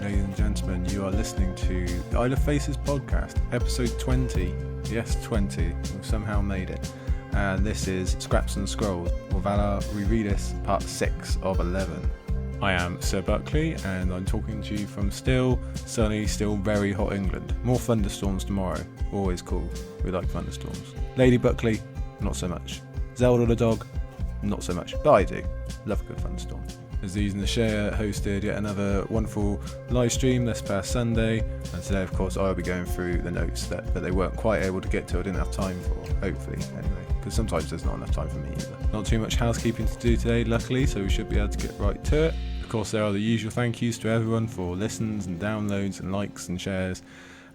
ladies and gentlemen. You are listening to the Isle of Faces podcast, episode 20. Yes, 20. We've somehow made it. And this is Scraps and Scrolls, or Valar Rereadis, part 6 of 11. I am Sir Buckley, and I'm talking to you from still sunny, still very hot England. More thunderstorms tomorrow. Always cool. We like thunderstorms. Lady Buckley, not so much. Zelda the dog, not so much. But I do. Love a good thunderstorm. Aziz and the Share hosted yet another wonderful live stream this past Sunday, and today of course I'll be going through the notes that they weren't quite able to get to. I didn't have time for, hopefully, anyway, because sometimes there's not enough time for me either. Not too much housekeeping to do today, luckily, so we should be able to get right to it. Of course, there are the usual thank yous to everyone for listens and downloads and likes and shares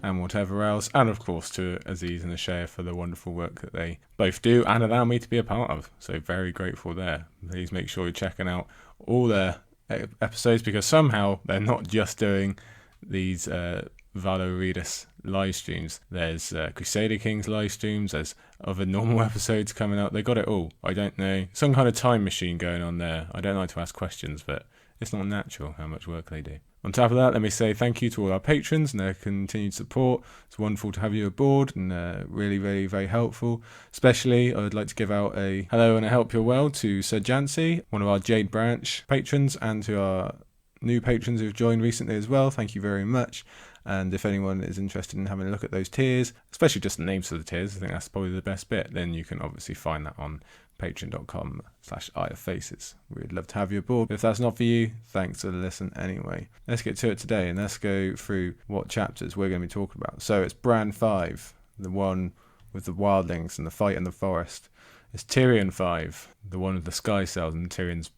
and whatever else, and of course to Aziz and the Share for the wonderful work that they both do and allow me to be a part of. So very grateful there. Please make sure you're checking out all their episodes, because somehow they're not just doing these Valar Rereadis live streams. There's Crusader Kings live streams, there's other normal episodes coming out. They got it all. I don't know, some kind of time machine going on there. I don't like to ask questions, but it's not natural how much work they do. On top of that, let me say thank you to all our patrons and their continued support. It's wonderful to have you aboard, and really, really, very helpful. Especially, I would like to give out a hello and a help you well to Sir Jancy, one of our Jade Branch patrons, and to our new patrons who've joined recently as well. Thank you very much. And if anyone is interested in having a look at those tiers, especially just the names of the tiers, I think that's probably the best bit, then you can obviously find that on patreon.com/isleoffaces. We'd love to have you aboard. If that's not for you, thanks for the listen anyway. Let's get to it today, and let's go through what chapters we're going to be talking about. So it's Bran V, the one with the wildlings and the fight in the forest. It's Tyrion V, the one with the sky cells and Tyrion's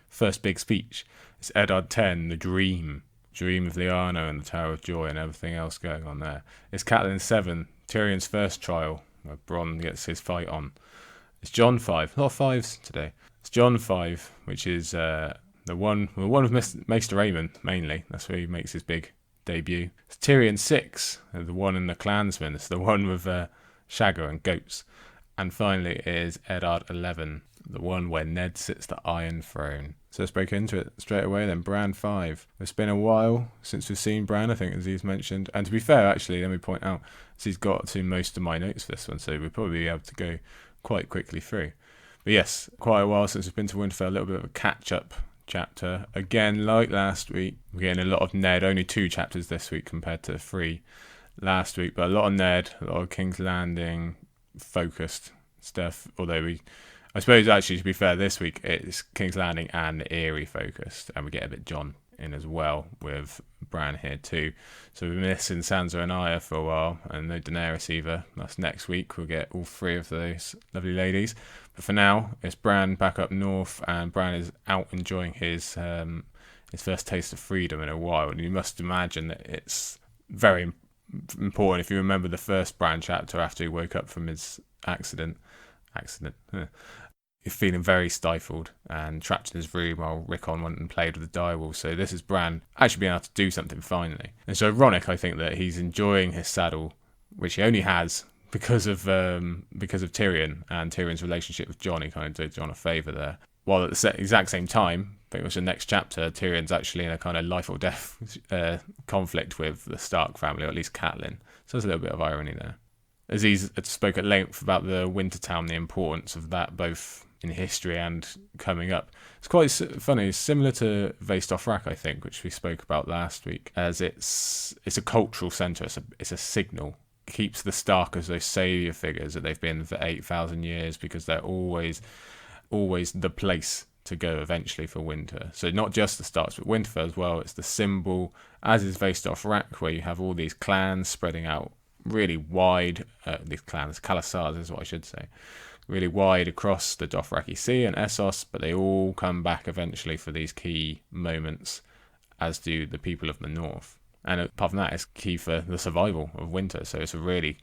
first big speech. It's Eddard X, the dream of Lyanna and the Tower of Joy and everything else going on there. It's Catelyn VII, Tyrion's first trial, where Bronn gets his fight on. It's Jon V. A lot of fives today. It's Jon V, which is the one with Maester Aemon, mainly. That's where he makes his big debut. It's Tyrion VI, the one in the Clansmen. It's the one with Shagger and goats. And finally is Eddard XI, the one where Ned sits the Iron Throne. So let's break into it straight away then. Bran V. It's been a while since we've seen Bran, I think, as he's mentioned. And to be fair, actually, let me point out, he's got to most of my notes for this one, so we'll probably be able to go quite quickly through. But yes, quite a while since we've been to Winterfell, a little bit of a catch-up chapter. Again, like last week, we're getting a lot of Ned, only 2 chapters this week compared to 3 last week, but a lot of Ned, a lot of King's Landing focused stuff, although I suppose actually, to be fair, this week it's King's Landing and Eyrie focused, and we get a bit Jon in as well with Bran here too. So we're missing Sansa and Arya for a while, and no Daenerys either. That's next week. We'll get all 3 of those lovely ladies. But for now, it's Bran back up north, and Bran is out enjoying his first taste of freedom in a while. And you must imagine that it's very important. If you remember the first Bran chapter after he woke up from his accident. You're feeling very stifled and trapped in his room while Rickon went and played with the direwolf. So this is Bran actually being able to do something finally. And so ironic, I think, that he's enjoying his saddle, which he only has because of Tyrion and Tyrion's relationship with Jon. He kind of did Jon a favour there. While at the exact same time, pretty much the next chapter, Tyrion's actually in a kind of life or death conflict with the Stark family, or at least Catelyn. So there's a little bit of irony there. Aziz spoke at length about the Wintertown, the importance of that both in history and coming up. It's quite funny. It's similar to Vaestofrak, I think, which we spoke about last week, as it's a cultural centre. It's a signal. It keeps the Stark as those saviour figures that they've been for 8,000 years, because they're always the place to go eventually for winter. So not just the Starks, but Winterfell as well. It's the symbol, as is Vaestofrak, where you have all these clans spreading out really wide, these clans, Khalasars is what I should say, really wide across the Dothraki Sea and Essos, but they all come back eventually for these key moments, as do the people of the north. And apart from that, it's key for the survival of winter. So it's a really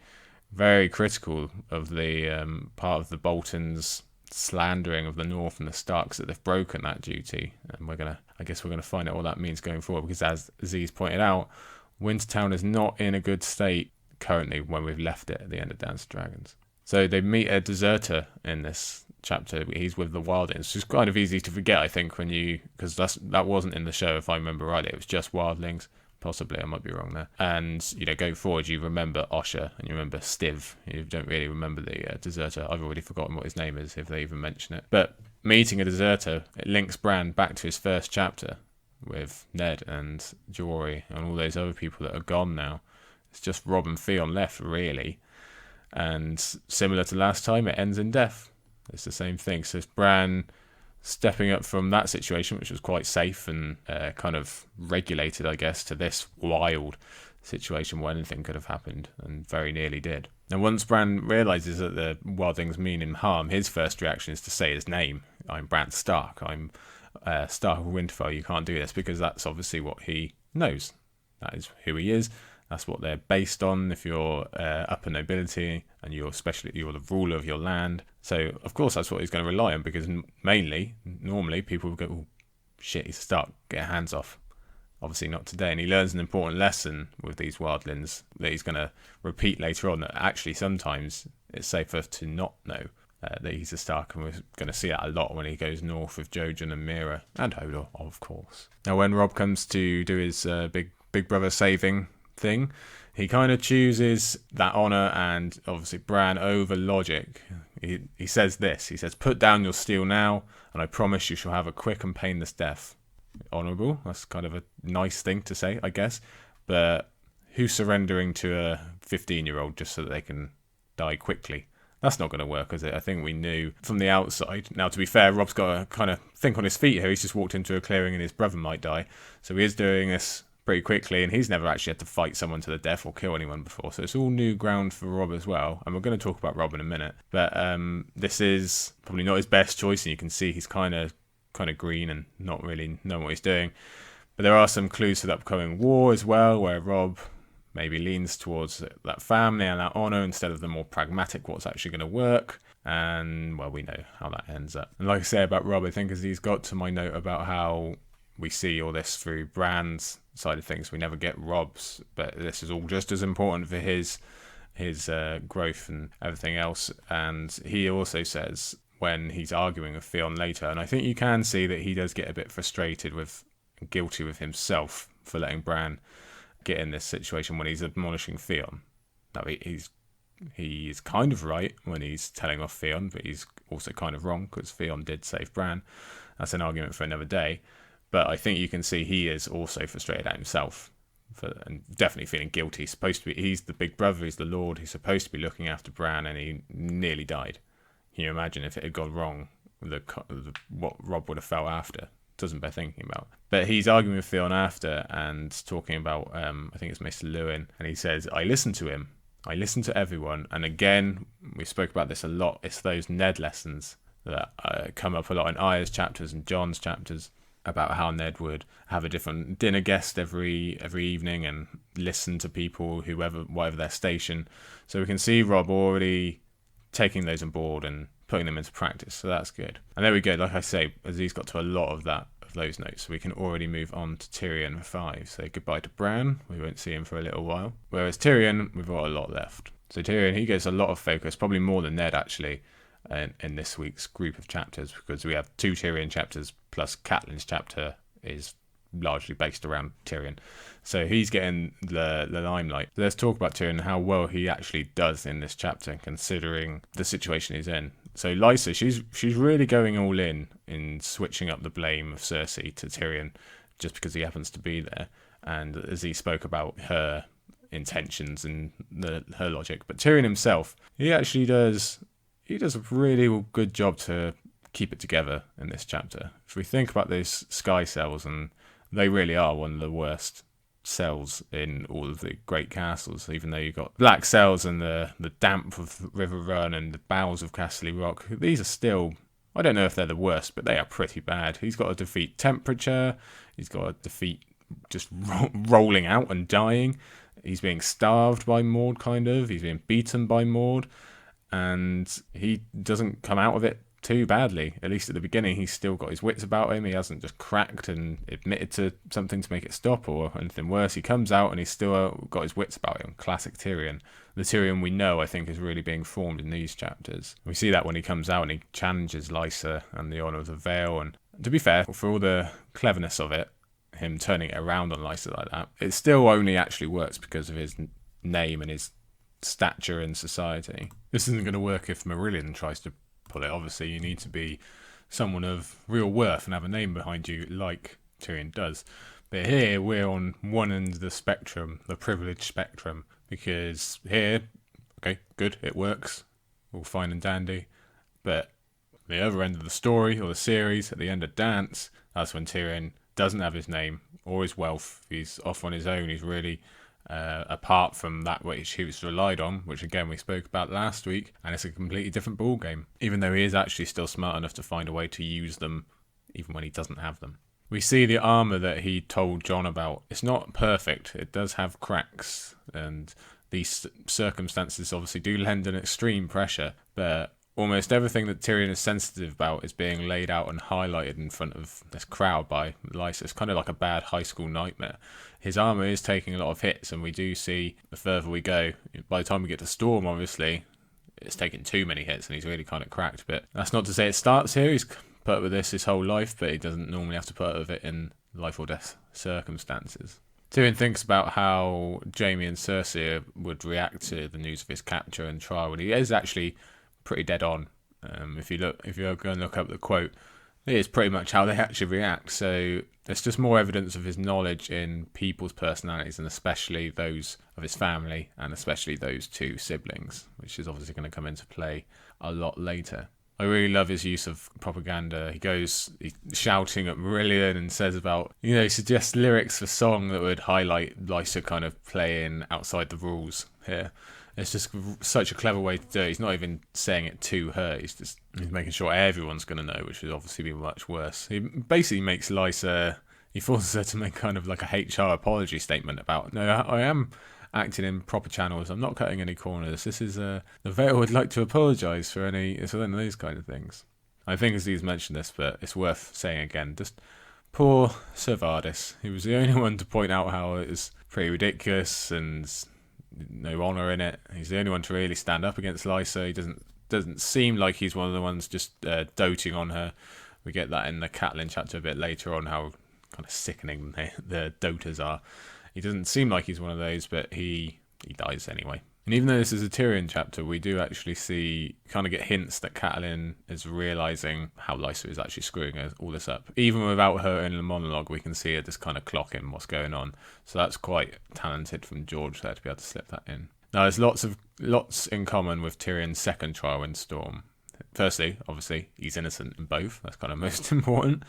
very critical of the part of the Boltons' slandering of the north and the Starks, that they've broken that duty. And I guess we're gonna find out what that means going forward, because as Z's pointed out, Wintertown is not in a good state currently when we've left it at the end of Dance of Dragons. So they meet a deserter in this chapter. He's with the Wildlings. It's kind of easy to forget, I think, because that wasn't in the show, if I remember rightly. It was just Wildlings. Possibly, I might be wrong there. And, going forward, you remember Osher and you remember Stiv. You don't really remember the deserter. I've already forgotten what his name is, if they even mention it. But meeting a deserter, it links Bran back to his first chapter with Ned and Jory and all those other people that are gone now. It's just Robb and Theon left, really. And similar to last time, it ends in death. It's the same thing. So it's Bran stepping up from that situation, which was quite safe and kind of regulated, I guess, to this wild situation where anything could have happened, and very nearly did. And once Bran realises that the wildlings mean him harm, his first reaction is to say his name. I'm Bran Stark. I'm Stark of Winterfell. You can't do this, because that's obviously what he knows. That is who he is. That's what they're based on. If you're upper nobility and you're the ruler of your land. So, of course, that's what he's going to rely on, because normally, people will go, oh, shit, he's Stark, get your hands off. Obviously not today. And he learns an important lesson with these wildlings that he's going to repeat later on, that actually sometimes it's safer to not know that he's a Stark. And we're going to see that a lot when he goes north with Jojen and Mira and Hodor, of course. Now, when Robb comes to do his big brother saving thing, he kind of chooses that honour and obviously Bran over logic. He says this. He says, "Put down your steel now, and I promise you shall have a quick and painless death." Honourable. That's kind of a nice thing to say, I guess. But who's surrendering to a 15-year-old just so that they can die quickly? That's not going to work, is it? I think we knew from the outside. Now, to be fair, Robb's got to kind of think on his feet here. He's just walked into a clearing and his brother might die. So he is doing this pretty quickly, and he's never actually had to fight someone to the death or kill anyone before, so it's all new ground for Robb as well, and we're going to talk about Robb in a minute. But this is probably not his best choice, and you can see he's kind of green and not really knowing what he's doing. But there are some clues for the upcoming war as well, where Robb maybe leans towards that family and that honour instead of the more pragmatic what's actually going to work. And, well, we know how that ends up. And like I say about Robb, I think as he's got to my note about how we see all this through Bran's side of things, we never get Robb's, but this is all just as important for his growth and everything else. And he also says, when he's arguing with Theon later, and I think you can see that he does get a bit frustrated guilty with himself for letting Bran get in this situation when he's admonishing Theon. Now, he's kind of right when he's telling off Theon, but he's also kind of wrong, because Theon did save Bran. That's an argument for another day. But I think you can see he is also frustrated at himself and definitely feeling guilty. He's the big brother, he's the Lord, he's supposed to be looking after Bran, and he nearly died. Can you imagine if it had gone wrong, what Robb would have felt after? Doesn't bear thinking about. But he's arguing with Theon after and talking about, I think it's Mr. Lewin, and he says, I listen to him. I listen to everyone. And again, we spoke about this a lot. It's those Ned lessons that come up a lot in Arya's chapters and Jon's chapters, about how Ned would have a different dinner guest every evening and listen to people, whatever their station. So we can see Robb already taking those on board and putting them into practice. So that's good. And there we go. Like I say, Aziz got to a lot of those notes. So we can already move on to Tyrion V. Say goodbye to Bran. We won't see him for a little while. Whereas Tyrion, we've got a lot left. So Tyrion, he gets a lot of focus, probably more than Ned actually, in this week's group of chapters, because we have 2 Tyrion chapters plus Catelyn's chapter is largely based around Tyrion. So he's getting the limelight. Let's talk about Tyrion and how well he actually does in this chapter, considering the situation he's in. So Lysa, she's really going all in switching up the blame of Cersei to Tyrion just because he happens to be there. And as he spoke about her intentions and her logic. But Tyrion himself, he actually does a really good job to keep it together in this chapter. If we think about those sky cells, and they really are one of the worst cells in all of the great castles, even though you've got black cells and the damp of River Run and the bowels of Castle Rock, these are still, I don't know if they're the worst, but they are pretty bad. He's got to defeat temperature, he's got to defeat just rolling out and dying, he's being starved by Maud, he's being beaten by Maud, and he doesn't come out of it too badly. At least at the beginning, he's still got his wits about him. He hasn't just cracked and admitted to something to make it stop or anything worse. He comes out and he's still got his wits about him. Classic Tyrion. The Tyrion we know, I think, is really being formed in these chapters. We see that when he comes out and he challenges Lysa and the Honour of the Vale. And to be fair, for all the cleverness of it, him turning it around on Lysa like that. It still only actually works because of his name and his stature in society. This isn't going to work if Marillion tries to pull it. Obviously, you need to be someone of real worth and have a name behind you like Tyrion does. But here, we're on one end of the spectrum, the privileged spectrum, because here, okay, good, it works, all fine and dandy. But the other end of the story or the series, at the end of Dance, that's when Tyrion doesn't have his name or his wealth. He's off on his own. He's really apart from that which he was relied on, which again we spoke about last week, and it's a completely different ball game, even though he is actually still smart enough to find a way to use them even when he doesn't have them. We see the armour that he told Jon about. It's not perfect. It does have cracks, and these circumstances obviously do lend an extreme pressure, but almost everything that Tyrion is sensitive about is being laid out and highlighted in front of this crowd by Lysa. It's kind of like a bad high school nightmare. His armour is taking a lot of hits, and we do see the further we go, by the time we get to Storm, obviously, it's taken too many hits and he's really kind of cracked. But that's not to say it starts here. He's put up with this his whole life, but he doesn't normally have to put up with it in life or death circumstances. Tyrion thinks about how Jaime and Cersei would react to the news of his capture and trial, and he is actually pretty dead on. If you're going to look up the quote, it is pretty much how they actually react. So there's just more evidence of his knowledge in people's personalities, and especially those of his family, and especially those two siblings, which is obviously going to come into play a lot later. I really love his use of propaganda. He's shouting at Marillion and says about, he suggests lyrics for song that would highlight Lysa kind of playing outside the rules here. It's just such a clever way to do it. He's not even saying it to her. He's making sure everyone's going to know, which would obviously be much worse. He basically makes Lysa, he forces her to make kind of like a HR apology statement about, no, I am acting in proper channels. I'm not cutting any corners. This is, the Vale would like to apologise for any of those kind of things. I think Aziz's mentioned this, but it's worth saying again. Just poor Sir Vardis. He was the only one to point out how it was pretty ridiculous and no honour in it. He's the only one to really stand up against Lysa. He doesn't seem like he's one of the ones just doting on her. We get that in the Catelyn chapter a bit later on, how kind of sickening the doters are. He doesn't seem like he's one of those, but he dies anyway. And even though this is a Tyrion chapter, we do actually get hints that Catelyn is realising how Lysa is actually screwing all this up. Even without her in the monologue, we can see her just kind of clocking what's going on. So that's quite talented from George there to be able to slip that in. Now, there's lots in common with Tyrion's second trial in Storm. Firstly, obviously, he's innocent in both. That's kind of most important.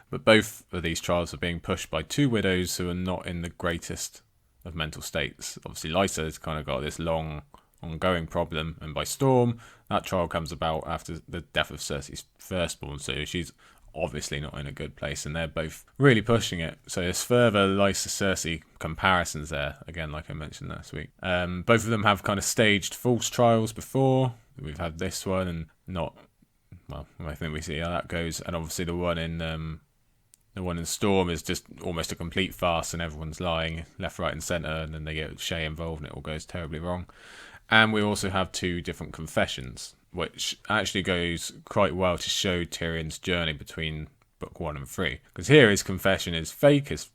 But both of these trials are being pushed by two widows who are not in the greatest of mental states. Obviously, Lysa has kind of got this long, ongoing problem, and by Storm, that trial comes about after the death of Cersei's firstborn, so she's obviously not in a good place, and they're both really pushing it. So there's further Lysa-Cersei comparisons there, again, like I mentioned last week. Both of them have kind of staged false trials before. We've had this one, and I think we see how that goes, and obviously the one in Storm is just almost a complete farce, and everyone's lying left, right and centre, and then they get Shay involved and it all goes terribly wrong. And we also have two different confessions, which actually goes quite well to show Tyrion's journey between book 1 and 3. Because here his confession is fake, is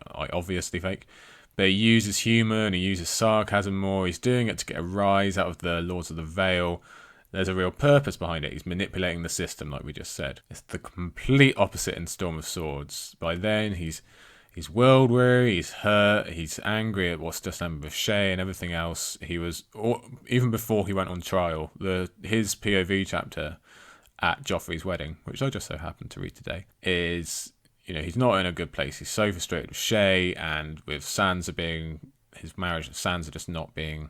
obviously fake, but he uses humour and he uses sarcasm more. He's doing it to get a rise out of the Lords of the Vale. There's a real purpose behind it. He's manipulating the system, like we just said. It's the complete opposite in Storm of Swords. By then, he's world weary, he's hurt, he's angry at what's just happened with Shay and everything else. He was, even before he went on trial, his POV chapter at Joffrey's wedding, which I just so happened to read today, is, he's not in a good place. He's so frustrated with Shay and with Sansa his marriage with Sansa just not being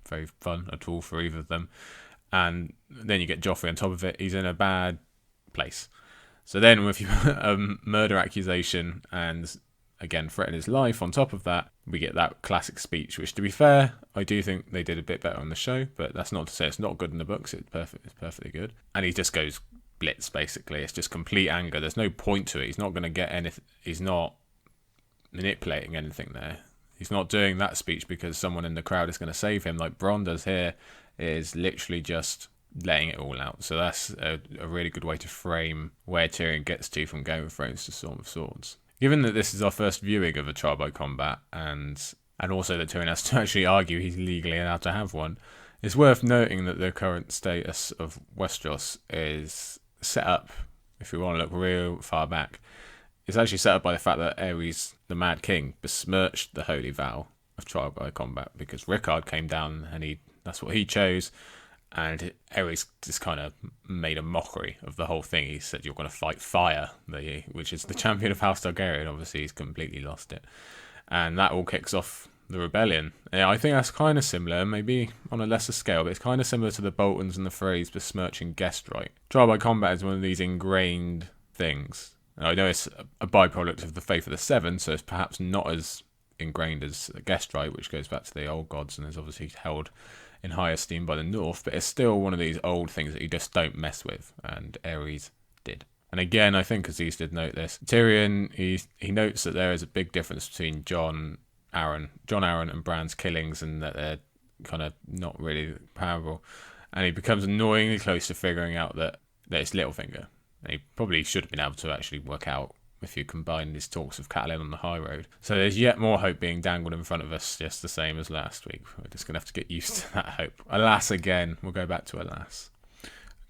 very fun at all for either of them. And then you get Joffrey on top of it. He's in a bad place. So then with a murder accusation and, again, threaten his life on top of that, we get that classic speech, which, to be fair, I do think they did a bit better on the show, but that's not to say it's not good in the books. It's perfectly good. And he just goes blitz, basically. It's just complete anger. There's no point to it. He's not going to get anything. He's not manipulating anything there. He's not doing that speech because someone in the crowd is going to save him, like Bronn does here. Is literally just letting it all out. So that's a really good way to frame where Tyrion gets to from Game of Thrones to Storm of Swords. Given that this is our first viewing of a trial by combat, and also that Tyrion has to actually argue he's legally allowed to have one, it's worth noting that the current status of Westeros is set up, if we want to look real far back, it's actually set up by the fact that Aerys, the Mad King, besmirched the holy vow of trial by combat because Rickard came down and that's what he chose, and Aerys just kind of made a mockery of the whole thing. He said, "You're going to fight fire," which is the champion of House Targaryen. Obviously, he's completely lost it. And that all kicks off the rebellion. Yeah, I think that's kind of similar, maybe on a lesser scale, but it's kind of similar to the Boltons and the Freys besmirching guest right. Trial by combat is one of these ingrained things. And I know it's a byproduct of the faith of the Seven, so it's perhaps not as ingrained as guest right, which goes back to the old gods and is obviously held in high esteem by the North, but it's still one of these old things that you just don't mess with, and Aerys did. And again, I think Aziz did note this. Tyrion, he notes that there is a big difference between Jon Arryn and Bran's killings, and that they're kind of not really comparable. And he becomes annoyingly close to figuring out that it's Littlefinger. And he probably should have been able to actually work out if you combine his talks of Catelyn on the high road. So there's yet more hope being dangled in front of us, just the same as last week. We're just going to have to get used to that hope. Alas again. We'll go back to alas.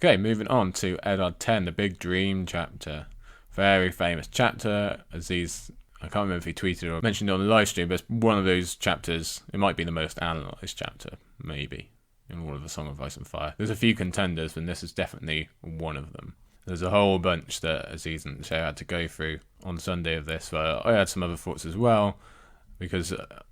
Okay, moving on to Eddard X, the Big Dream chapter. Very famous chapter. Aziz, I can't remember if he tweeted or mentioned it on the live stream, but it's one of those chapters. It might be the most analysed chapter, maybe, in all of the Song of Ice and Fire. There's a few contenders, and this is definitely one of them. There's a whole bunch that Aziz and Shay had to go through on Sunday of this, but I had some other thoughts as well, because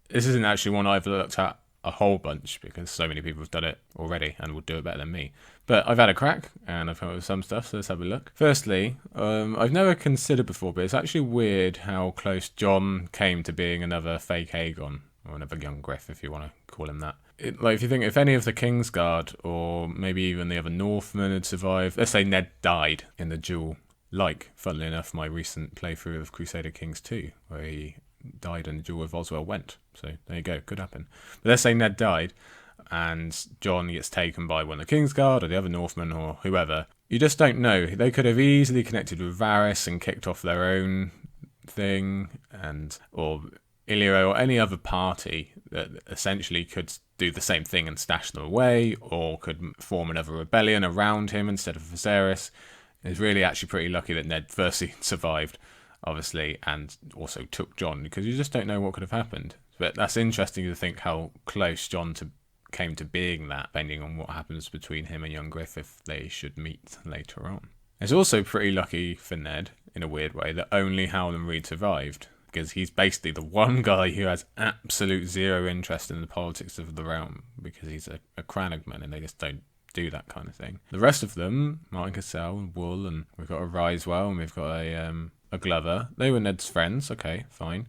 this isn't actually one I've looked at a whole bunch, because so many people have done it already and will do it better than me. But I've had a crack, and I've come up with some stuff, so let's have a look. Firstly, I've never considered before, but it's actually weird how close Jon came to being another fake Aegon, or another young Griff, if you want to call him that. If you think, if any of the Kingsguard, or maybe even the other Northmen had survived, let's say Ned died in the duel, funnily enough, my recent playthrough of Crusader Kings 2, where he died in the duel with Oswell Went. So there you go, could happen. But let's say Ned died, and Jon gets taken by one of the Kingsguard, or the other Northmen, or whoever. You just don't know. They could have easily connected with Varys and kicked off their own thing, or Illyrio, or any other party that essentially could do the same thing and stash them away, or could form another rebellion around him instead of Viserys. It's really actually pretty lucky that Ned firstly survived, obviously, and also took Jon, because you just don't know what could have happened. But that's interesting to think how close Jon came to being that, depending on what happens between him and young Griff if they should meet later on. It's also pretty lucky for Ned, in a weird way, that only Howland Reed survived, because he's basically the one guy who has absolute zero interest in the politics of the realm, because he's a Crannogman and they just don't do that kind of thing. The rest of them, Martin Cassell and Wool, and we've got a Risewell, and we've got a Glover, they were Ned's friends, okay, fine.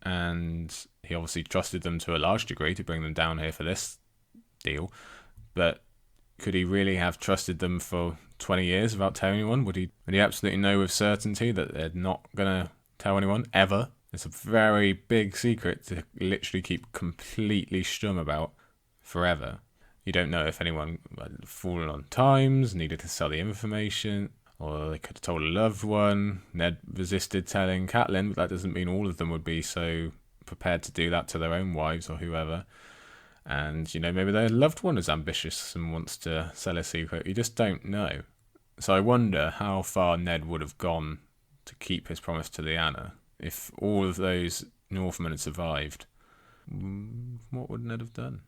And he obviously trusted them to a large degree to bring them down here for this deal. But could he really have trusted them for 20 years without telling anyone? Would he absolutely know with certainty that they're not going to tell anyone, ever? It's a very big secret to literally keep completely stum about forever. You don't know if anyone had fallen on times, needed to sell the information, or they could have told a loved one. Ned resisted telling Catelyn, but that doesn't mean all of them would be so prepared to do that to their own wives or whoever. And, maybe their loved one is ambitious and wants to sell a secret. You just don't know. So I wonder how far Ned would have gone to keep his promise to Lyanna. If all of those Northmen had survived, what would Ned have done?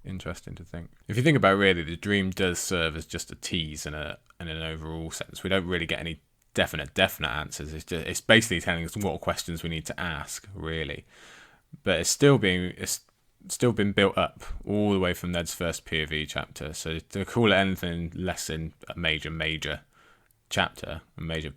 Interesting to think. If you think about it, really, the dream does serve as just a tease in an overall sense. We don't really get any definite answers. It's basically telling us what questions we need to ask, really. But it's still been built up all the way from Ned's first POV chapter. So to call it anything less than a major chapter, a major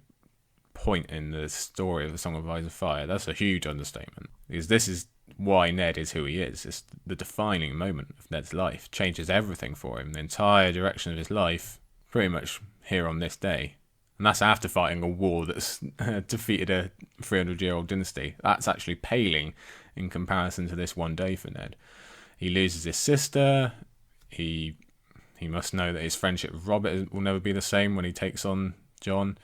point in the story of the Song of Ice and Fire, that's a huge understatement. Because this is why Ned is who he is. It's the defining moment of Ned's life. Changes everything for him. The entire direction of his life, pretty much here on this day. And that's after fighting a war that's defeated a 300-year-old dynasty. That's actually paling in comparison to this one day for Ned. He loses his sister. He must know that his friendship with Robert will never be the same when he takes on Jon.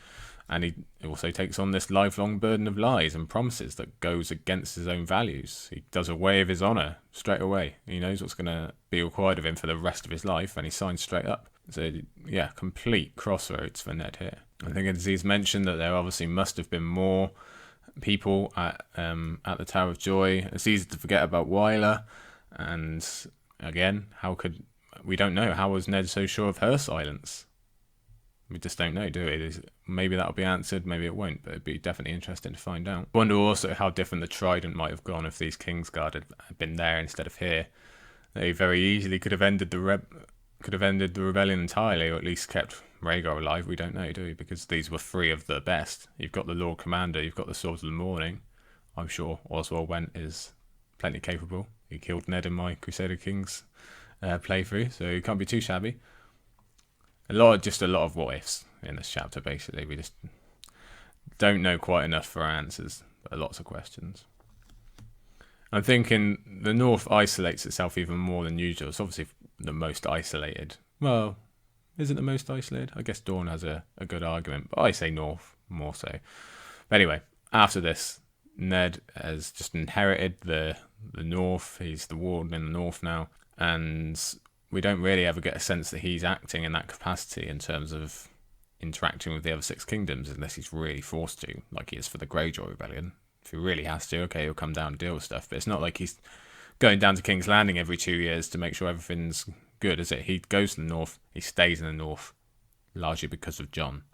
And he also takes on this lifelong burden of lies and promises that goes against his own values. He does away with his honour straight away. He knows what's going to be required of him for the rest of his life, and he signs straight up. So, yeah, complete crossroads for Ned here. I think as he's mentioned that there obviously must have been more people at the Tower of Joy. It's easy to forget about Wyler. And again, we don't know. How was Ned so sure of her silence? We just don't know, do we? Maybe that'll be answered, maybe it won't, but it'd be definitely interesting to find out. I wonder also how different the Trident might have gone if these Kingsguard had been there instead of here. They very easily could have ended the rebellion entirely, or at least kept Rhaegar alive. We don't know, do we? Because these were three of the best. You've got the Lord Commander, you've got the Swords of the Morning. I'm sure Oswald Went is plenty capable. He killed Ned in my Crusader Kings playthrough, so he can't be too shabby. A lot of what ifs in this chapter, basically. We just don't know quite enough for answers, but lots of questions. I'm thinking the North isolates itself even more than usual. It's obviously the most isolated. Well, is it the most isolated? I guess Dawn has a good argument, but I say North more so. But anyway, after this, Ned has just inherited the North. He's the warden in the North now, and we don't really ever get a sense that he's acting in that capacity in terms of interacting with the other six kingdoms unless he's really forced to, like he is for the Greyjoy Rebellion. If he really has to, okay, he'll come down and deal with stuff, but it's not like he's going down to King's Landing every 2 years to make sure everything's good, is it? He goes to the North, he stays in the North, largely because of Jon.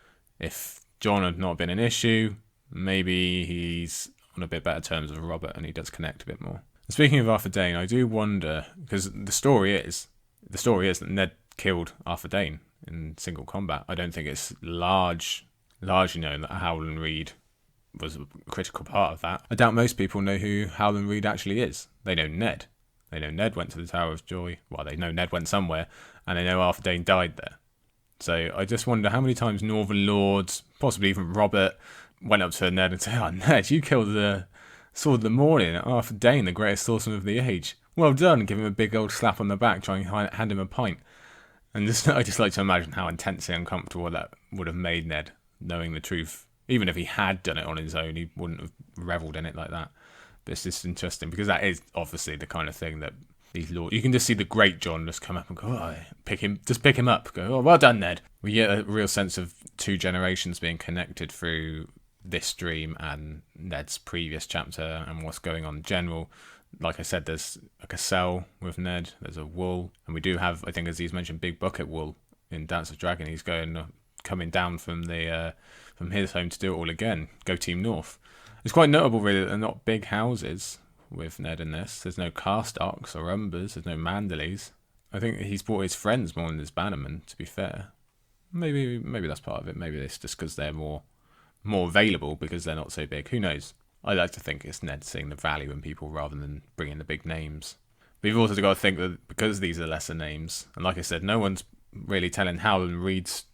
If Jon had not been an issue, maybe he's on a bit better terms with Robert and he does connect a bit more. And speaking of Arthur Dayne, I do wonder, because the story is that Ned killed Arthur Dayne in single combat. I don't think it's largely known that Howland Reed was a critical part of that. I doubt most people know who Howland Reed actually is. They know Ned. They know Ned went to the Tower of Joy. Well, they know Ned went somewhere, and they know Arthur Dayne died there. So I just wonder how many times Northern Lords, possibly even Robert, went up to Ned and said, "Oh, Ned, you killed the Sword of the Morning, Arthur Dayne, the greatest swordsman of the age. Well done," give him a big old slap on the back, try and hand him a pint. And I just like to imagine how intensely uncomfortable that would have made Ned, knowing the truth. Even if he had done it on his own, he wouldn't have revelled in it like that. But it's just interesting, because that is obviously the kind of thing that these lords... You can just see the great Jon just come up and go, "Oh, pick him up." Go, "Oh, well done, Ned." We get a real sense of two generations being connected through this stream and Ned's previous chapter and what's going on in general. Like I said, there's like a cell with Ned, there's a wool, and we do have, I think as he's mentioned, Big Bucket Wool in Dance of Dragon. He's coming down from his home to do it all again. Go Team North. It's quite notable really that they're not big houses with Ned in this. There's no Carstocks or Umbers, there's no Manderleys. I think he's brought his friends more than his bannermen, to be fair. Maybe that's part of it. Maybe it's just because they're more available because they're not so big. Who knows? I like to think it's Ned seeing the value in people rather than bringing the big names. But you've also got to think that because these are lesser names, and like I said, no one's really telling Howland Reed's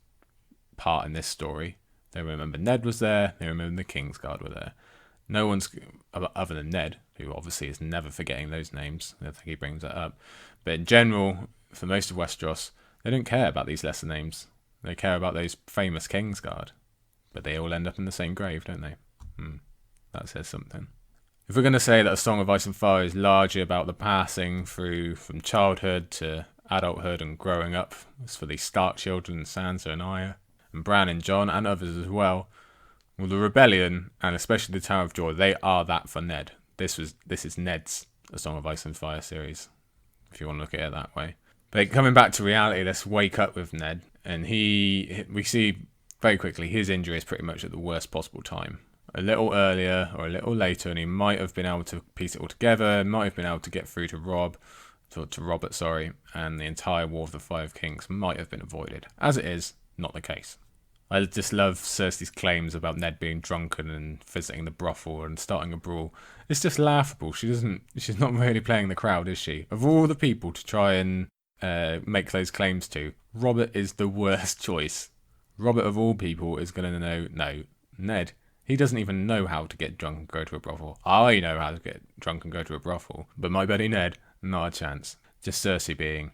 part in this story. They remember Ned was there, they remember the Kingsguard were there. No one's, other than Ned, who obviously is never forgetting those names. I don't think he brings that up. But in general, for most of Westeros, they don't care about these lesser names. They care about those famous Kingsguard. But they all end up in the same grave, don't they? That says something. If we're going to say that A Song of Ice and Fire is largely about the passing through from childhood to adulthood and growing up, as for these Stark children, Sansa and Arya, and Bran and Jon, and others as well, the Rebellion, and especially the Tower of Joy, they are that for Ned. This is Ned's A Song of Ice and Fire series, if you want to look at it that way. But coming back to reality, let's wake up with Ned, and we see very quickly his injury is pretty much at the worst possible time. A little earlier or a little later, and he might have been able to piece it all together, might have been able to get through to Robert, and the entire War of the Five Kings might have been avoided. As it is, not the case. I just love Cersei's claims about Ned being drunken and visiting the brothel and starting a brawl. It's just laughable. She's not really playing the crowd, is she? Of all the people to try and make those claims to, Robert is the worst choice. Robert, of all people, is going to know, no, Ned, he doesn't even know how to get drunk and go to a brothel. I know how to get drunk and go to a brothel, but my buddy Ned, not a chance. Just Cersei being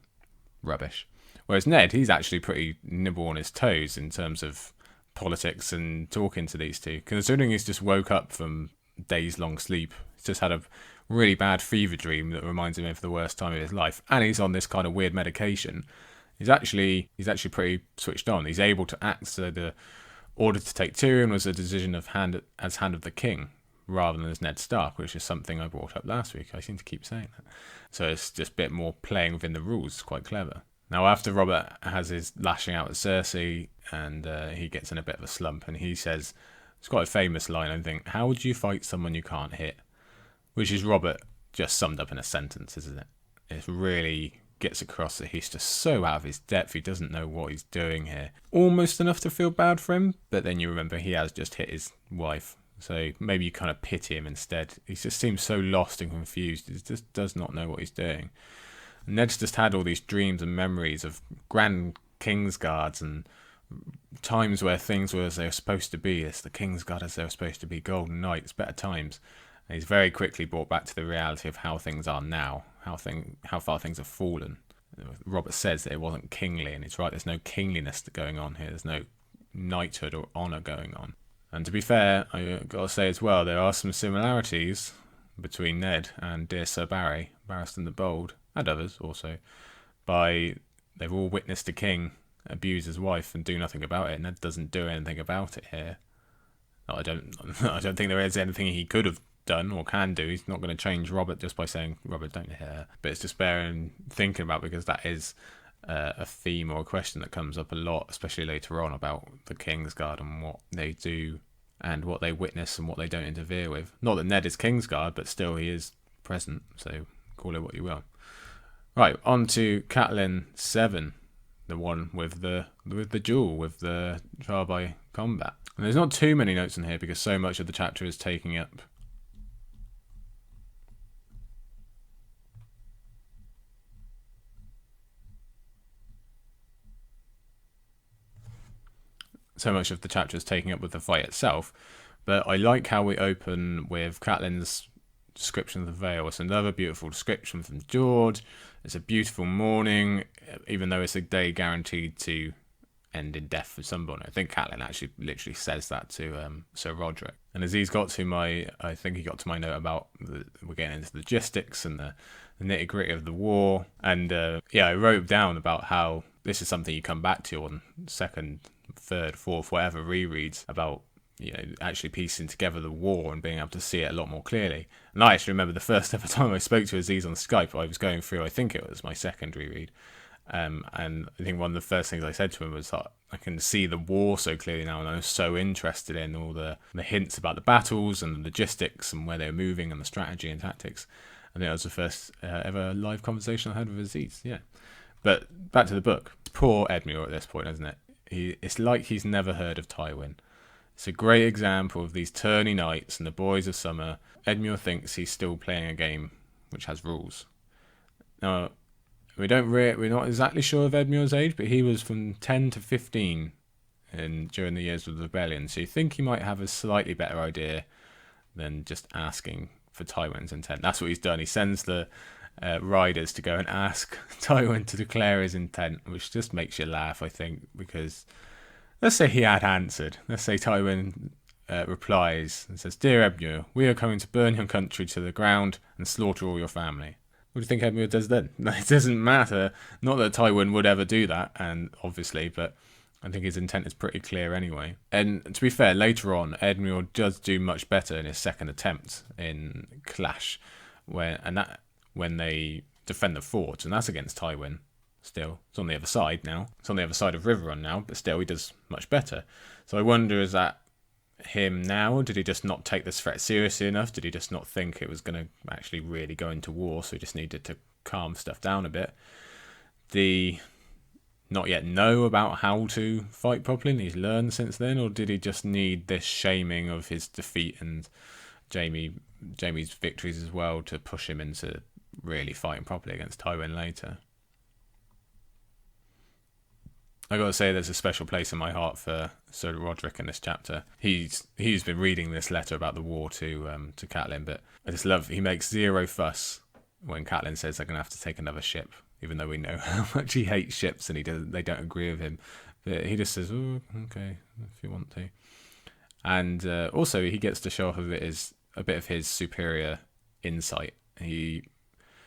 rubbish. Whereas Ned, he's actually pretty nibble on his toes in terms of politics and talking to these two, considering he's just woke up from days long sleep. He's just had a really bad fever dream that reminds him of the worst time of his life, and he's on this kind of weird medication. He's actually pretty switched on. He's able to act. So the order to take Tyrion was a decision of hand of the king, rather than as Ned Stark, which is something I brought up last week. I seem to keep saying that. So it's just a bit more playing within the rules. It's quite clever. Now, after Robert has his lashing out at Cersei, and he gets in a bit of a slump, and he says, it's quite a famous line, I think, how would you fight someone you can't hit? Which is Robert just summed up in a sentence, isn't it? It really gets across that he's just so out of his depth. He doesn't know what he's doing here. Almost enough to feel bad for him, but then you remember he has just hit his wife. So maybe you kind of pity him instead. He just seems so lost and confused. He just does not know what he's doing. And Ned's just had all these dreams and memories of grand Kingsguards and times where things were as they were supposed to be. It's the Kingsguard as they were supposed to be, golden knights, better times. And he's very quickly brought back to the reality of how things are now, how far things have fallen. Robert says that it wasn't kingly, and it's right, there's no kingliness going on here. There's no knighthood or honour going on. And to be fair, I've got to say as well, there are some similarities between Ned and dear Sir Barry, Barristan the Bold, and others also. They've all witnessed a king abuse his wife and do nothing about it. Ned doesn't do anything about it here. I don't think there is anything he could have done or can do. He's not going to change Robert just by saying, Robert, don't hit her. But it's just bearing thinking about, because that is a theme or a question that comes up a lot, especially later on, about the Kingsguard and what they do and what they witness and what they don't interfere with. Not that Ned is Kingsguard, but still he is present, so call it what you will. Right, on to Catelyn VII, the one with the duel, with the trial by combat. And there's not too many notes in here because so much of the chapter is taking up with the fight itself, but I like how we open with Catelyn's description of the Vale. It's another beautiful description from George. It's a beautiful morning, even though it's a day guaranteed to end in death for somebody. I think Catelyn actually literally says that to Sir Roderick. And as he's got to my note about we're getting into the logistics and the nitty gritty of the war, and I wrote down about how this is something you come back to on second, third, fourth, whatever rereads, about actually piecing together the war and being able to see it a lot more clearly. And I actually remember the first ever time I spoke to Aziz on Skype, I was going through, I think it was my second reread, and I think one of the first things I said to him was that I can see the war so clearly now, and I'm so interested in all the hints about the battles and the logistics and where they're moving and the strategy and tactics. I think that was the first ever live conversation I had with Aziz. Yeah, but back to the book. Poor Edmure at this point, isn't it? It's like he's never heard of Tywin. It's a great example of these tourney nights and the boys of summer. Edmure thinks he's still playing a game which has rules. Now, we're not exactly sure of Edmure's age, but he was from 10 to 15 during the years of the rebellion, so you think he might have a slightly better idea than just asking for Tywin's intent. That's what he's done. He sends the riders to go and ask Tywin to declare his intent, which just makes you laugh, I think, because let's say he had answered. Let's say Tywin replies and says, Dear Edmure, we are coming to burn your country to the ground and slaughter all your family. What do you think Edmure does then? It doesn't matter. Not that Tywin would ever do that, and obviously, but I think his intent is pretty clear anyway. And to be fair, later on, Edmure does do much better in his second attempt in Clash, when they defend the fort, and that's against Tywin. Still, it's on the other side now. It's on the other side of Riverrun now, but still, he does much better. So I wonder, is that him now? Did he just not take this threat seriously enough? Did he just not think it was going to actually really go into war, so he just needed to calm stuff down a bit? Did he not yet know about how to fight properly and he's learned since then, or did he just need this shaming of his defeat and Jaime's victories as well to push him into really fighting properly against Tywin later? I got to say, there's a special place in my heart for Sir Roderick in this chapter. He's been reading this letter about the war to Catelyn, but I just love, he makes zero fuss when Catelyn says they're going to have to take another ship. even though we know how much he hates ships and they don't agree with him. But he just says, "Oh, okay, if you want to." And also, he gets to show off a bit of his superior insight. He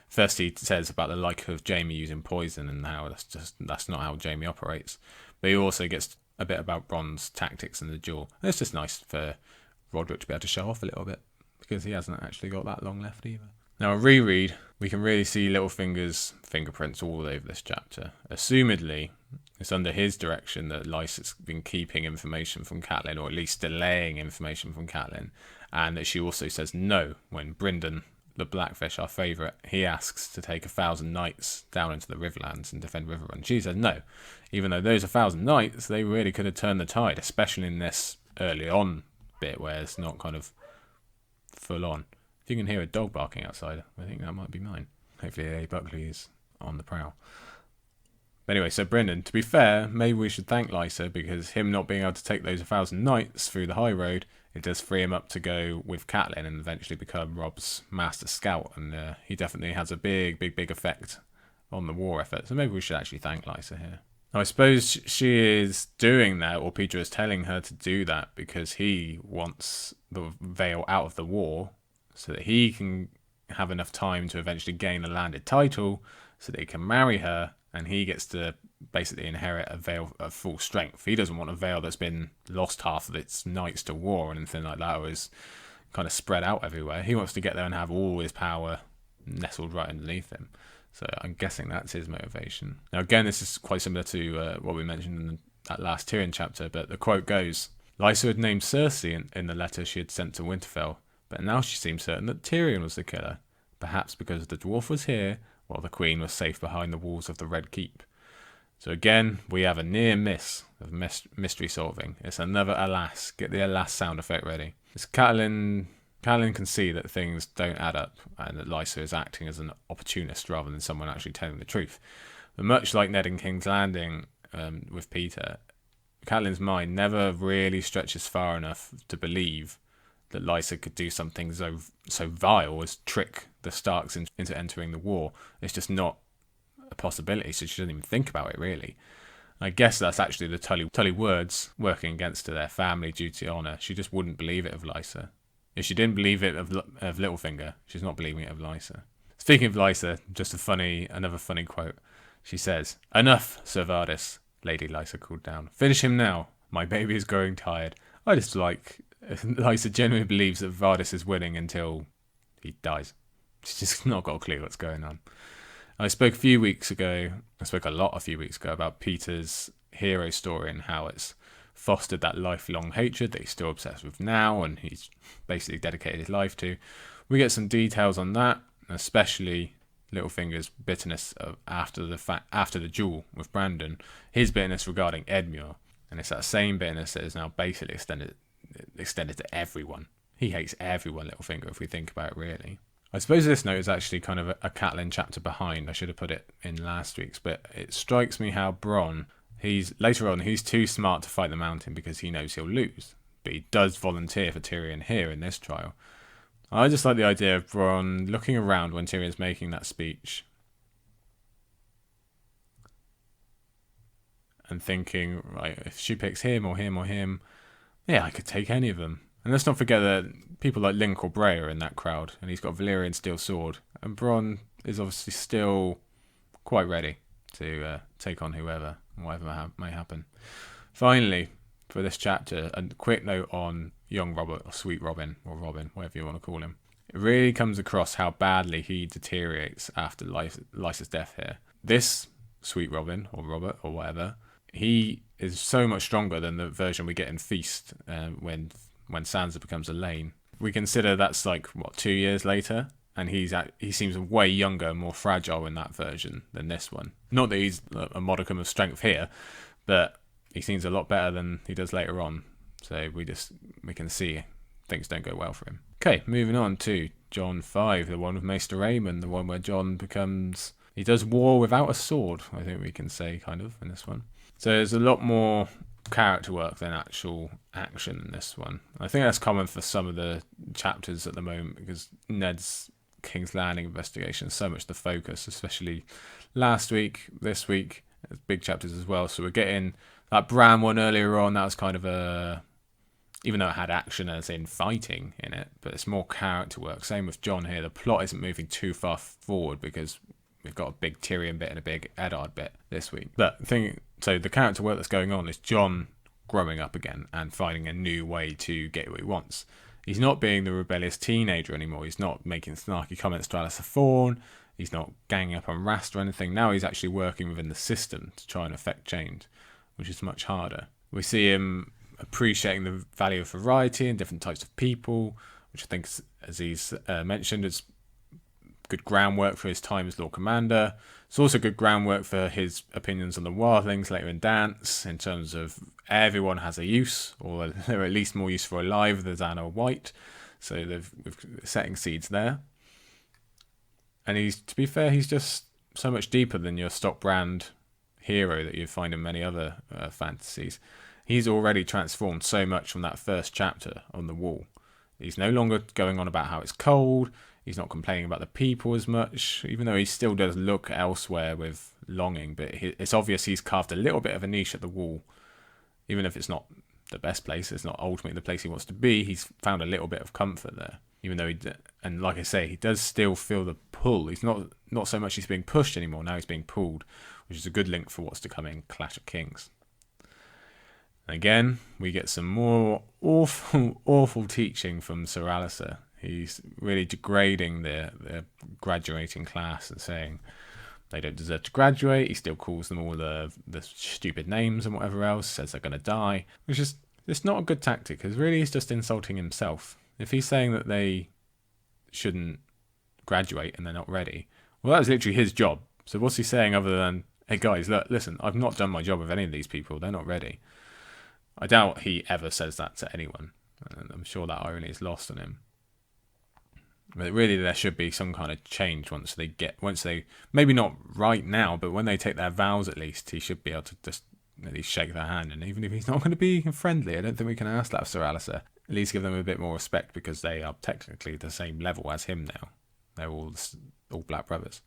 says about the like of Jaime using poison and how that's not how Jaime operates. But he also gets a bit about Bron's tactics in the duel. And it's just nice for Roderick to be able to show off a little bit, because he hasn't actually got that long left either. Now, a reread, we can really see Littlefinger's fingerprints all over this chapter. Assumedly, it's under his direction that Lysa's been keeping information from Catelyn, or at least delaying information from Catelyn, and that she also says no when Brynden, the Blackfish, our favourite, he asks to take 1,000 knights down into the Riverlands and defend Riverrun. She says no, even though those 1,000 knights, they really could have turned the tide, especially in this early on bit where it's not kind of full on. If you can hear a dog barking outside, I think that might be mine. Hopefully A. Buckley is on the prowl. But anyway, so Brynden, to be fair, maybe we should thank Lysa, because him not being able to take those 1,000 knights through the high road, it does free him up to go with Catelyn and eventually become Rob's master scout, and he definitely has a big effect on the war effort. So maybe we should actually thank Lysa here. Now, I suppose she is doing that, or Peter is telling her to do that, because he wants the Vale out of the war, so that he can have enough time to eventually gain a landed title, so that he can marry her, and he gets to basically inherit a Vale of full strength. He doesn't want a Vale that's been lost half of its knights to war or anything like that, or is kind of spread out everywhere. He wants to get there and have all his power nestled right underneath him. So I'm guessing that's his motivation. Now, again, this is quite similar to what we mentioned in that last Tyrion chapter, but the quote goes, Lysa had named Cersei in the letter she had sent to Winterfell, but now she seemed certain that Tyrion was the killer, perhaps because the dwarf was here, while the Queen was safe behind the walls of the Red Keep. So again, we have a near miss of mystery solving. It's another alas. Get the alas sound effect ready. It's Catelyn can see that things don't add up, and that Lysa is acting as an opportunist rather than someone actually telling the truth. But much like Ned in King's Landing with Peter, Catelyn's mind never really stretches far enough to believe that Lysa could do something so vile as trick the Starks into entering the war. It's just not a possibility, so she doesn't even think about it, really. I guess that's actually the Tully words working against her, their family, duty, honour. She just wouldn't believe it of Lysa. If she didn't believe it of Littlefinger, she's not believing it of Lysa. Speaking of Lysa, just another funny quote. She says, "Enough, Sir Vardis," Lady Lysa called down. "Finish him now. My baby is growing tired." I just like Lysa genuinely believes that Vardis is winning until he dies. She's just not got a clue what's going on. I spoke a few weeks ago about Peter's hero story and how it's fostered that lifelong hatred that he's still obsessed with now, and he's basically dedicated his life to. We get some details on that, especially Littlefinger's bitterness after the duel with Brandon, his bitterness regarding Edmure, and it's that same bitterness that is now basically extended to everyone. He hates everyone, Littlefinger, if we think about it really. I suppose this note is actually kind of a Catelyn chapter behind. I should have put it in last week's, but it strikes me how Bronn, he's too smart to fight the Mountain because he knows he'll lose, but he does volunteer for Tyrion here in this trial. I just like the idea of Bronn looking around when Tyrion's making that speech and thinking, right, if she picks him or him or him, yeah, I could take any of them. And let's not forget that people like Link or Bray are in that crowd, and he's got a Valyrian steel sword. And Bronn is obviously still quite ready to take on whatever may happen. Finally, for this chapter, a quick note on young Robert, or Sweet Robin, or Robin, whatever you want to call him. It really comes across how badly he deteriorates after Lysa's death here. This Sweet Robin, or Robert, or whatever, he is so much stronger than the version we get in Feast when Sansa becomes Elaine. We consider that's 2 years later, and he seems way younger and more fragile in that version than this one. Not that he's a modicum of strength here, but he seems a lot better than he does later on. So we can see things don't go well for him. Okay, moving on to Jon V, the one with Maester Aemon, the one where Jon he does war without a sword, I think we can say, kind of, in this one. So there's a lot more character work than actual action in this one. I think that's common for some of the chapters at the moment, because Ned's King's Landing investigation, so much the focus, especially last week, this week, big chapters as well. So we're getting that Bran one earlier on, that was kind of even though it had action as in fighting in it, but it's more character work. Same with Jon here. The plot isn't moving too far forward because we've got a big Tyrion bit and a big Eddard bit this week. But so the character work that's going on is Jon growing up again and finding a new way to get what he wants. He's not being the rebellious teenager anymore. He's not making snarky comments to Alistair Thorne. He's not ganging up on Rast or anything. Now he's actually working within the system to try and affect change, which is much harder. We see him appreciating the value of variety and different types of people, which I think, as he's mentioned, is good groundwork for his time as Lord Commander. It's also good groundwork for his opinions on the wildlings later in Dance, in terms of everyone has a use, or they're at least more useful alive than are white. So we're setting seeds there. And to be fair, he's just so much deeper than your stock brand hero that you find in many other fantasies. He's already transformed so much from that first chapter on the wall. He's no longer going on about how it's cold. He's not complaining about the people as much, even though he still does look elsewhere with longing. But it's obvious he's carved a little bit of a niche at the wall. Even if it's not the best place, it's not ultimately the place he wants to be, he's found a little bit of comfort there. Even though and like I say, he does still feel the pull. He's not so much he's being pushed anymore, now he's being pulled, which is a good link for what's to come in Clash of Kings. Again, we get some more awful teaching from Sir Alistair. He's really degrading the graduating class and saying they don't deserve to graduate. He still calls them all the stupid names and whatever else, says they're going to die, which is it's not a good tactic, because really he's just insulting himself. If he's saying that they shouldn't graduate and they're not ready, well, that was literally his job. So what's he saying other than, hey guys, look, listen, I've not done my job with any of these people, they're not ready. I doubt he ever says that to anyone, and I'm sure that irony is lost on him. But really, there should be some kind of change once they, maybe not right now, but when they take their vows at least, he should be able to just at least shake their hand. And even if he's not going to be friendly, I don't think we can ask that of Sir Alistair. At least give them a bit more respect, because they are technically the same level as him now. They're all black brothers.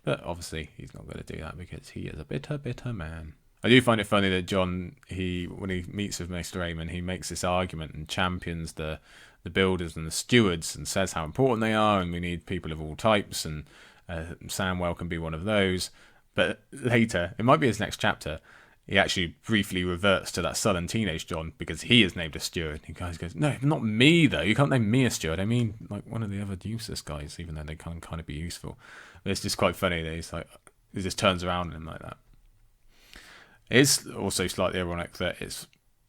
But obviously, he's not going to do that because he is a bitter man. I do find it funny that Jon, when he meets with Mr. Aemon, he makes this argument and champions the builders and the stewards and says how important they are, and we need people of all types, and Samwell can be one of those. But later, it might be his next chapter, he actually briefly reverts to that sullen teenage Jon because he is named a steward. He goes, no, not me though. You can't name me a steward. I mean, like one of the other useless guys, even though they can kind of be useful. But it's just quite funny that he just turns around on him like that. It's also slightly ironic that it's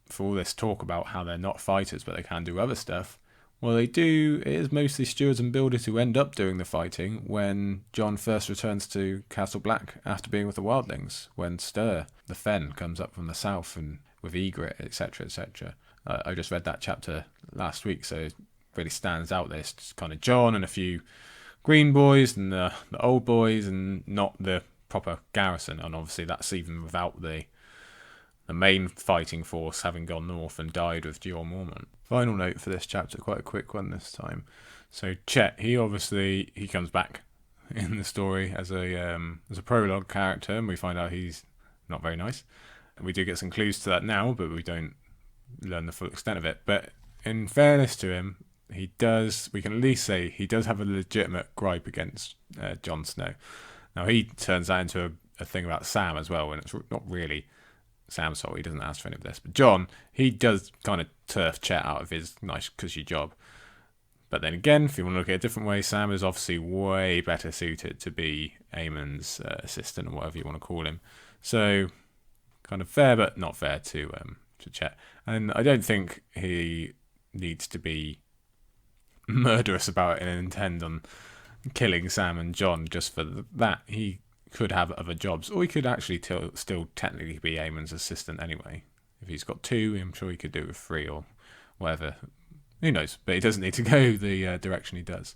for all this talk about how they're not fighters but they can do other stuff. Well, they do. It is mostly stewards and builders who end up doing the fighting when Jon first returns to Castle Black after being with the wildlings, when Styr, the Fen, comes up from the south and with Ygritte, etc., etc. I just read that chapter last week, so it really stands out. There's just kind of Jon and a few green boys and the old boys, and not the proper garrison. And obviously that's even without the main fighting force having gone north and died with Jeor Mormont. Final note for this chapter, quite a quick one this time. So Chet, he comes back in the story as a prologue character, and we find out he's not very nice. We do get some clues to that now, but we don't learn the full extent of it. But in fairness to him, we can at least say he does have a legitimate gripe against Jon Snow. Now he turns that into a thing about Sam as well, and it's not really Sam's fault. He doesn't ask for any of this. But Jon, he does kind of turf Chet out of his nice cushy job. But then again, if you want to look at it a different way, Sam is obviously way better suited to be Aemon's assistant, or whatever you want to call him. So kind of fair, but not fair to Chet. And I don't think he needs to be murderous about it and intend on killing Sam and Jon just for that. He could have other jobs, or he could actually still technically be Aemon's assistant anyway. If he's got 2, I'm sure he could do it with 3 or whatever. Who knows? But he doesn't need to go the direction he does.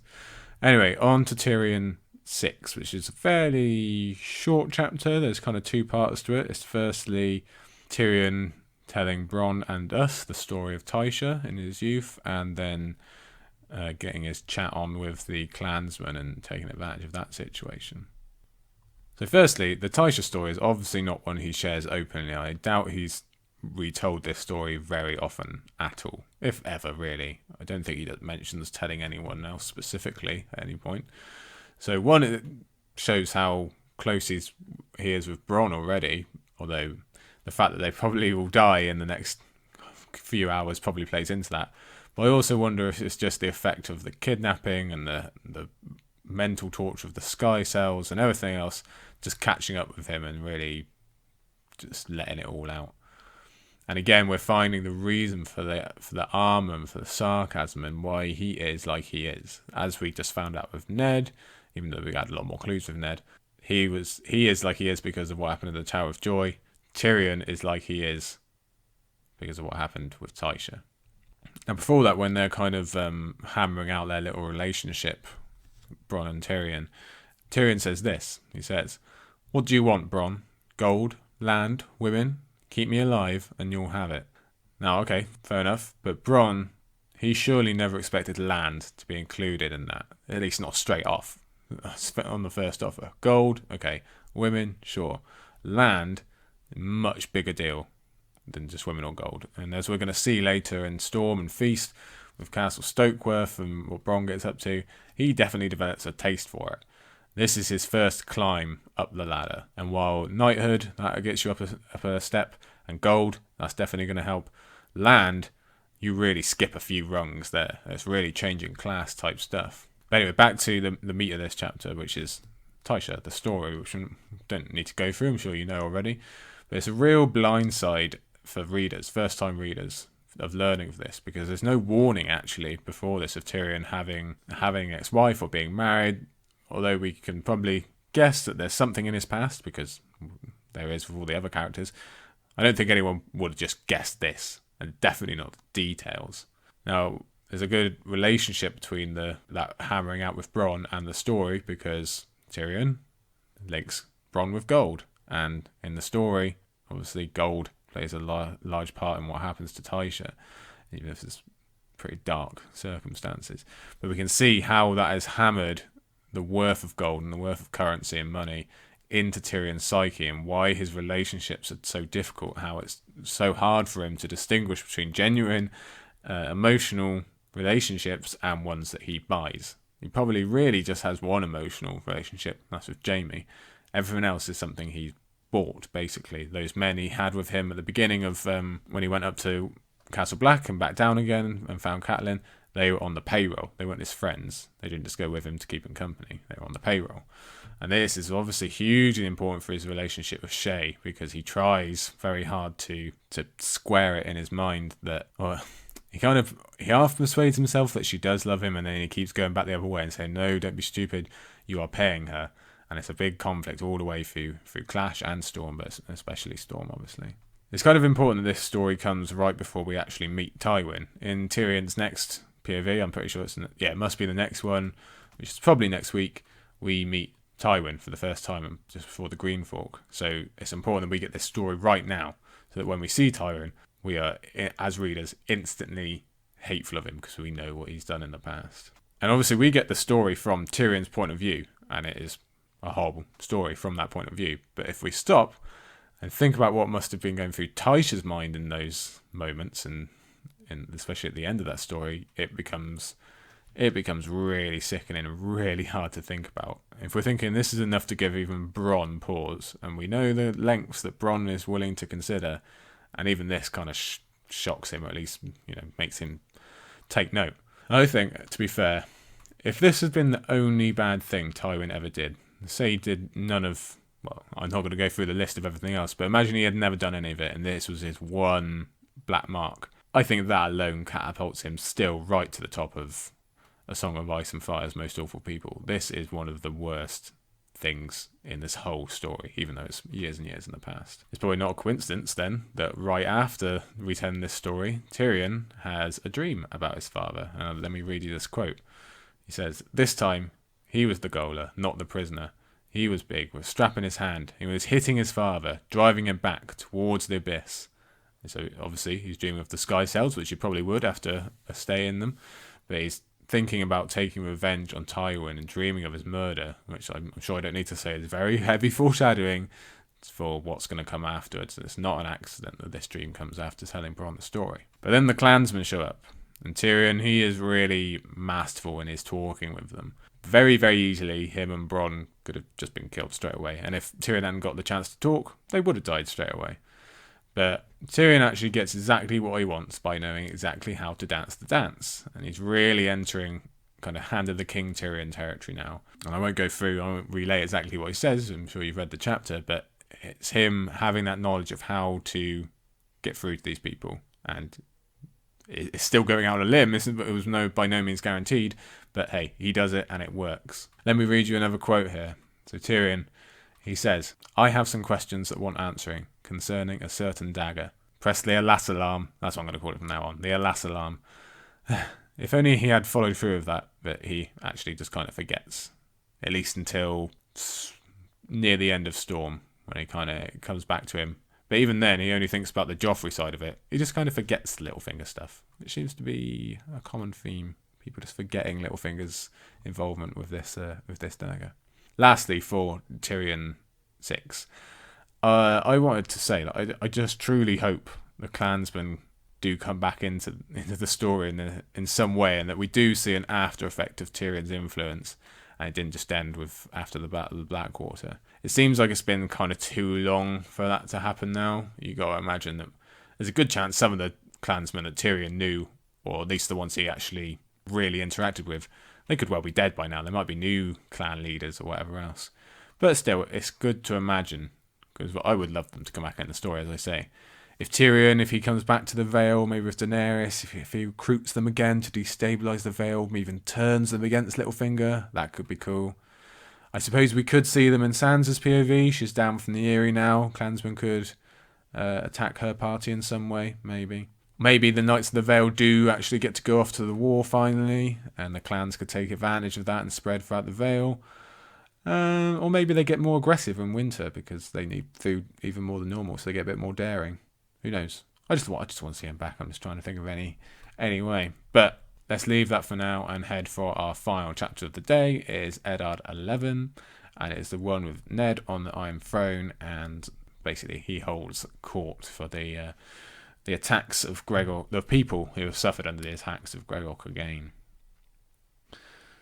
Anyway, on to Tyrion VI, which is a fairly short chapter. There's kind of 2 parts to it. It's firstly Tyrion telling Bronn and us the story of Tysha in his youth, and then getting his chat on with the clansmen and taking advantage of that situation. So firstly, the Tysha story is obviously not one he shares openly. I doubt he's retold this story very often at all, if ever, really. I don't think he mentions telling anyone else specifically at any point. So one, it shows how close he is with Bronn already, although the fact that they probably will die in the next few hours probably plays into that. But I also wonder if it's just the effect of the kidnapping and the mental torture of the sky cells and everything else just catching up with him and really just letting it all out. And again, we're finding the reason for the armor and for the sarcasm and why he is like he is. As we just found out with Ned, even though we had a lot more clues with Ned, he is like he is because of what happened in the Tower of Joy. Tyrion is like he is because of what happened with Tysha. Now before that, when they're kind of hammering out their little relationship, Bronn and Tyrion says this. He says, "What do you want, Bronn? Gold, land, women? Keep me alive and you'll have it." Now, okay, fair enough. But Bronn, he surely never expected land to be included in that. At least not straight off on the first offer. Gold, okay. Women, sure. Land, much bigger deal than just women or gold. And as we're going to see later in Storm and Feast with Castle Stokeworth and what Bronn gets up to, he definitely develops a taste for it. This is his first climb up the ladder. And while knighthood, that gets you up a step, and gold, that's definitely going to help. Land, you really skip a few rungs there. It's really changing class type stuff. But anyway, back to the meat of this chapter, which is Tysha, the story, which we don't need to go through, I'm sure you know already. But it's a real blindside for readers, first-time readers, of learning of this, because there's no warning actually before this of Tyrion having an ex-wife or being married, although we can probably guess that there's something in his past, because there is with all the other characters. I don't think anyone would have just guessed this, and definitely not the details. Now, there's a good relationship between that hammering out with Bronn and the story, because Tyrion links Bronn with gold, and in the story, obviously gold plays a large part in what happens to Tysha, even if it's pretty dark circumstances. But we can see how that has hammered the worth of gold and the worth of currency and money into Tyrion's psyche, and why his relationships are so difficult, how it's so hard for him to distinguish between genuine emotional relationships and ones that he buys. He probably really just has one emotional relationship, that's with Jaime. Everything else is something he bought, basically. Those men he had with him at the beginning of when he went up to Castle Black and back down again and found Catelyn, they were on the payroll. They weren't his friends. They didn't just go with him to keep him company. They were on the payroll. And this is obviously hugely important for his relationship with Shae, because he tries very hard to square it in his mind that he half persuades himself that she does love him, and then he keeps going back the other way and saying, "No, don't be stupid, you are paying her." And it's a big conflict all the way through Clash and Storm, but especially Storm, obviously. It's kind of important that this story comes right before we actually meet Tywin. In Tyrion's next POV, I'm pretty sure it must be the next one, which is probably next week, we meet Tywin for the first time just before the Green Fork. So it's important that we get this story right now, so that when we see Tywin, we are, as readers, instantly hateful of him because we know what he's done in the past. And obviously we get the story from Tyrion's point of view, and it is a horrible story from that point of view. But if we stop and think about what must have been going through Tysha's mind in those moments, and especially at the end of that story, it becomes really sickening and really hard to think about. If we're thinking this is enough to give even Bronn pause, and we know the lengths that Bronn is willing to consider, and even this kind of shocks him, or at least makes him take note. I think, to be fair, if this had been the only bad thing Tywin ever did, say he did none of, well, I'm not going to go through the list of everything else, but imagine he had never done any of it, and this was his one black mark. I think that alone catapults him still right to the top of A Song of Ice and Fire's most awful people. This is one of the worst things in this whole story, even though it's years and years in the past. It's probably not a coincidence then that right after we tell this story, Tyrion has a dream about his father. Let me read you this quote. He says, "This time he was the goaler, not the prisoner. He was big, with a strap in his hand. He was hitting his father, driving him back towards the abyss." So obviously he's dreaming of the sky cells, which he probably would after a stay in them. But he's thinking about taking revenge on Tywin and dreaming of his murder, which I'm sure I don't need to say is very heavy foreshadowing for what's going to come afterwards. It's not an accident that this dream comes after telling Bronn the story. But then the clansmen show up, and Tyrion, he is really masterful in his talking with them. Very, very easily, him and Bronn could have just been killed straight away, and if Tyrion hadn't got the chance to talk, they would have died straight away. But Tyrion actually gets exactly what he wants by knowing exactly how to dance the dance, and he's really entering kind of Hand of the King Tyrion territory now. And I won't relay exactly what he says, I'm sure you've read the chapter, but it's him having that knowledge of how to get through to these people, and it's still going out on a limb. It was by no means guaranteed, but hey, he does it and it works. Let me read you another quote here. So Tyrion, he says, "I have some questions that want answering concerning a certain dagger. Press the alas alarm." That's what I'm going to call it from now on. The alas alarm. If only he had followed through with that, but he actually just kind of forgets. At least until near the end of Storm, when he kind of comes back to him. But even then, he only thinks about the Joffrey side of it. He just kind of forgets the Littlefinger stuff, which seems to be a common theme. People just forgetting Littlefinger's involvement with this dagger. Lastly, for Tyrion VI, I wanted to say that I just truly hope the clansmen do come back into the story in some way, and that we do see an after effect of Tyrion's influence, and it didn't just end with after the Battle of Blackwater. It seems like it's been kind of too long for that to happen now. You got to imagine that there's a good chance some of the clansmen that Tyrion knew, or at least the ones he actually really interacted with, they could well be dead by now. There might be new clan leaders or whatever else. But still, it's good to imagine, because I would love them to come back in the story, as I say. If Tyrion, if he comes back to the Vale, maybe with Daenerys, if he recruits them again to destabilise the Vale, even turns them against Littlefinger, that could be cool. I suppose we could see them in Sansa's POV. She's down from the Eyrie now. Clansmen could attack her party in some way, maybe. Maybe the Knights of the Vale do actually get to go off to the war finally, and the clans could take advantage of that and spread throughout the Vale. Or maybe they get more aggressive in winter because they need food even more than normal, so they get a bit more daring. Who knows? I just want to see him back. I'm just trying to think of any way. But let's leave that for now and head for our final chapter of the day. It is Eddard XI, and it is the one with Ned on the Iron Throne, and basically he holds court for the attacks of Gregor, the people who have suffered under the attacks of Gregor Clegane.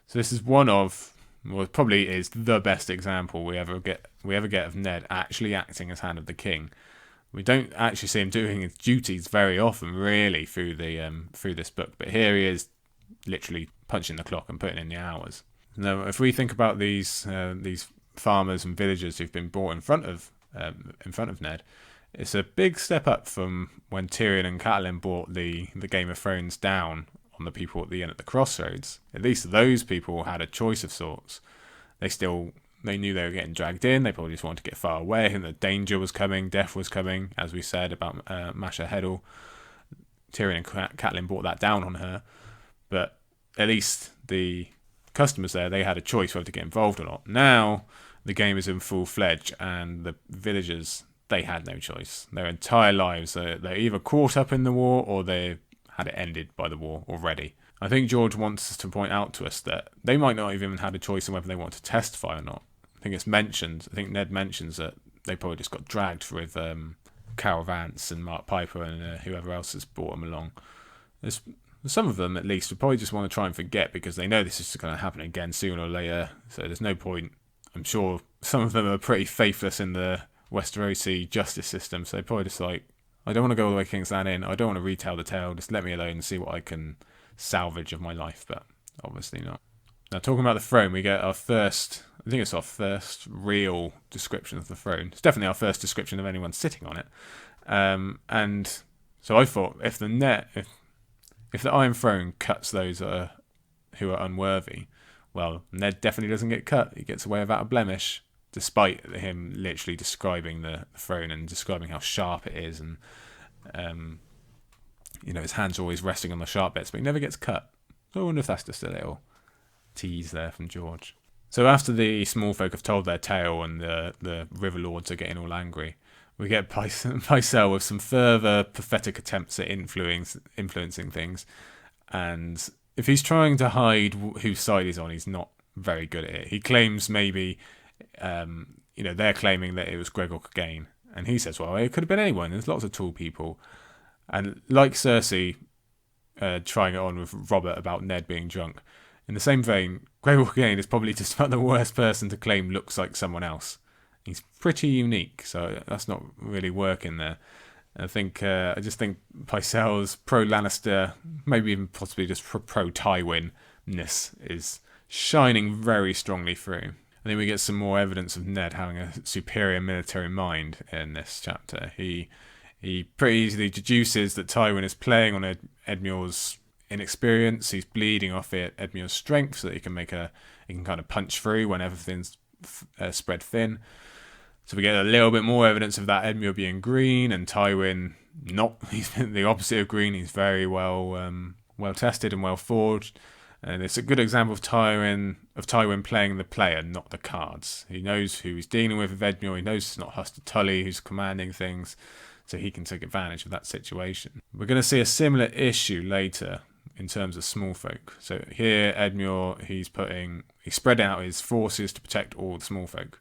So this is one of, well, it probably is the best example we ever get of Ned actually acting as Hand of the King. We don't actually see him doing his duties very often, really, through this book. But here he is, literally punching the clock and putting in the hours. Now, if we think about these farmers and villagers who've been brought in front of Ned, it's a big step up from when Tyrion and Catelyn brought the Game of Thrones down on the people at the inn at the crossroads. At least those people had a choice of sorts. They knew they were getting dragged in. They probably just wanted to get far away, and the danger was coming, death was coming, as we said about Masha Heddle. Tyrion and Catelyn brought that down on her, but at least the customers there, they had a choice whether to get involved or not. Now the game is in full-fledged, and the villagers, they had no choice. Their entire lives, they're either caught up in the war or they had it ended by the war already. I think George wants to point out to us that they might not have even had a choice on whether they want to testify or not. I think Ned mentions that they probably just got dragged with Carol Vance and Mark Piper and whoever else has brought them along. Some of them, at least, would probably just want to try and forget because they know this is going to happen again sooner or later, so there's no point. I'm sure some of them are pretty faithless in the Westerosi justice system, so they're probably just like, I don't want to go all the way to King's Landing, I don't want to retell the tale, just let me alone and see what I can salvage of my life, but obviously not. Now, talking about the throne, we get our first real description of the throne. It's definitely our first description of anyone sitting on it. And so I thought, if the Iron Throne cuts those who are unworthy, well, Ned definitely doesn't get cut. He gets away without a blemish, despite him literally describing the throne and describing how sharp it is, and his hands are always resting on the sharp bits, but he never gets cut. So I wonder if that's just a little tease there from George. So after the small folk have told their tale and the river lords are getting all angry, we get Pycelle with some further pathetic attempts at influencing things, and if he's trying to hide whose side he's on, he's not very good at it. He claims maybe, they're claiming that it was Gregor Clegane, and he says, well, it could have been anyone. There's lots of tall people. And like Cersei trying it on with Robert about Ned being drunk, in the same vein, Gregor Clegane is probably just about the worst person to claim looks like someone else. He's pretty unique, so that's not really working there. I just think Pycelle's pro-Lannister, maybe even possibly just pro-Tywin-ness is shining very strongly through. I think we get some more evidence of Ned having a superior military mind in this chapter. He pretty easily deduces that Tywin is playing on Edmure's inexperience. He's bleeding off Edmure's strength so that he can kind of punch through when everything's spread thin. So we get a little bit more evidence of that Edmure being green and Tywin not. He's the opposite of green. He's very well tested and well forged. And it's a good example of Tywin playing the player, not the cards. He knows who he's dealing with Edmure. He knows it's not Huster Tully who's commanding things, so he can take advantage of that situation. We're going to see a similar issue later in terms of small folk. So here, Edmure, he spread out his forces to protect all the small folk.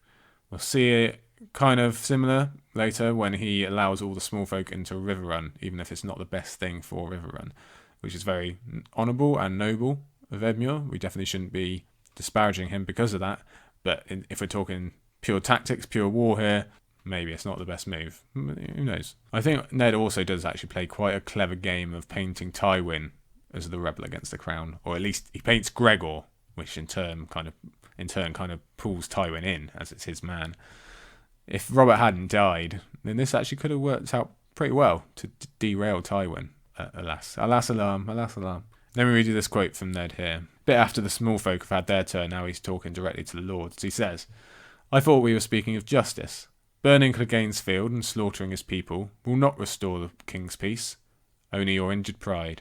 We'll see it kind of similar later when he allows all the small folk into a river run, even if it's not the best thing for a river run, which is very honourable and noble of Edmure. We definitely shouldn't be disparaging him because of that, but if we're talking pure tactics, pure war here, maybe it's not the best move. Who knows? I think Ned also does actually play quite a clever game of painting Tywin as the rebel against the crown, or at least he paints Gregor, which in turn kind of pulls Tywin in as it's his man. If Robert hadn't died, then this actually could have worked out pretty well to derail Tywin. Alas, alarm. Let me read you this quote from Ned here. A bit after the small folk have had their turn, now he's talking directly to the lords. He says, I thought we were speaking of justice. Burning Clegane's field and slaughtering his people will not restore the king's peace, only your injured pride.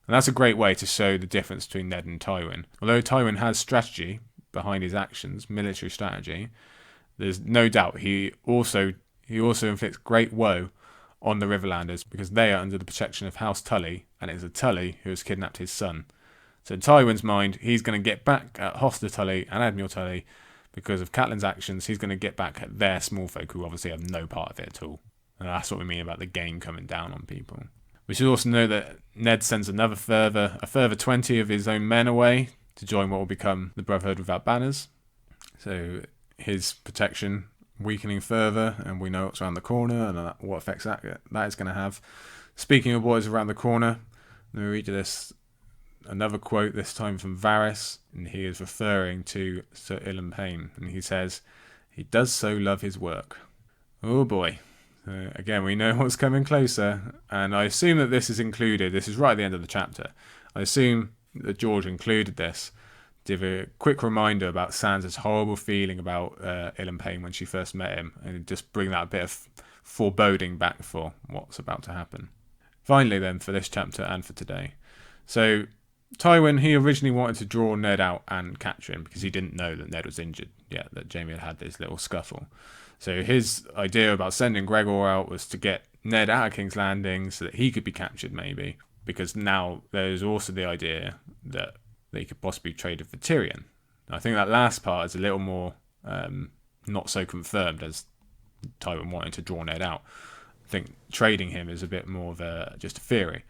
And that's a great way to show the difference between Ned and Tywin. Although Tywin has strategy behind his actions, military strategy, there's no doubt he also inflicts great woe on the Riverlanders because they are under the protection of House Tully, and it is a Tully who has kidnapped his son. So in Tywin's mind, he's going to get back at Hoster Tully and Admiral Tully because of Catelyn's actions. He's going to get back at their small folk who obviously have no part of it at all. And that's what we mean about the game coming down on people. We should also know that Ned sends a further 20 of his own men away to join what will become the Brotherhood Without Banners. So his protection weakening further, and we know what's around the corner and what effects that is going to have. Speaking of what is around the corner, let me read you another quote, this time from Varys, and he is referring to Sir Ilyn Payne, and he says, he does so love his work. Oh boy. Again, we know what's coming closer, and I assume that this is included. This is right at the end of the chapter. I assume that George included this to give a quick reminder about Sansa's horrible feeling about Ilyn Payne when she first met him, and just bring that bit of foreboding back for what's about to happen. Finally then, for this chapter and for today. So, Tywin, he originally wanted to draw Ned out and capture him because he didn't know that Ned was injured yet, that Jaime had this little scuffle. So his idea about sending Gregor out was to get Ned out of King's Landing so that he could be captured maybe, because now there's also the idea that they could possibly trade it for Tyrion. I think that last part is a little more not so confirmed as Tywin wanting to draw Ned out. I think trading him is a bit more of just a theory.